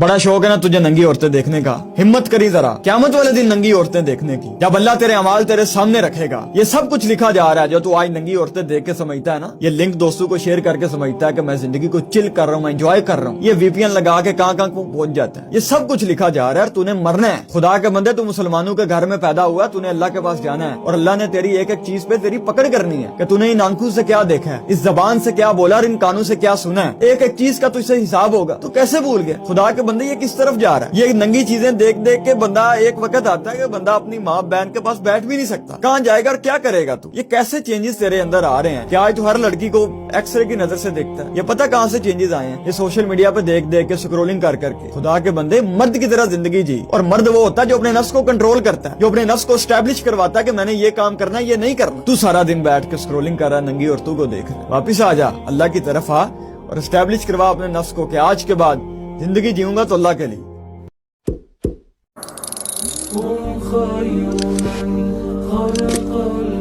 बड़ा शौक है ना तुझे नंगी औरतें देखने का, हिम्मत करी जरा क़यामत वाले दिन नंगी औरतें देखने की, जब अल्लाह तेरे अमाल तेरे सामने रखेगा। ये सब कुछ लिखा जा रहा है जो तू आज नंगी औरतें देख के समझता है ना, ये लिंक दोस्तों को शेयर करके समझता है कि मैं जिंदगी को चिल कर रहा हूँ, मैं एंजॉय कर रहा हूँ, ये वीपीएन लगा के कहाँ पहुंच जाता है। ये सब कुछ लिखा जा रहा है और तूने मरना है। खुदा के बंदे, तू मुसलमानों के घर में पैदा हुआ, तूने अल्लाह के पास जाना है और अल्लाह ने तेरी एक एक चीज पे तेरी पकड़ करनी है कि तूने इन आंखों से क्या देखा है, इस जबान से क्या बोला और इन कानों से क्या सुना है। एक एक चीज का तुझसे हिसाब होगा। तू कैसे भूल गया? खुदा के बंदे ये किस तरफ जा रहा है? ये नंगी चीजें देख देख के बंदा, एक वक्त आता है कि बंदा अपनी माँ बहन के पास बैठ भी नहीं सकता। कहाँ जाएगा और क्या करेगा तू? ये कैसे चेंजेस तेरे अंदर आ रहे हैं? क्या आज तू हर लड़की को एक्सरे की नजर से देखता है? ये पता कहाँ से चेंजेस आए हैं? ये सोशल मीडिया पे देख देख के, स्क्रोलिंग कर करके। खुदा के बंदे, मर्द की तरह जिंदगी जी। और मर्द वो होता है जो अपने नफ्स को कंट्रोल करता है, जो अपने नफ्स को एस्टैब्लिश करवाता है कि मैंने ये काम करना है, ये नहीं करना। तू सारा दिन बैठ के स्क्रोलिंग कर रहा है, नंगी औरतों को देख रहा है। वापिस आ जा, अल्लाह की तरफ आ और एस्टैब्लिश करवा अपने नफ्स को कि आज के बाद जिंदगी जीऊंगा तो अल्लाह के लिए। هم خير من خلق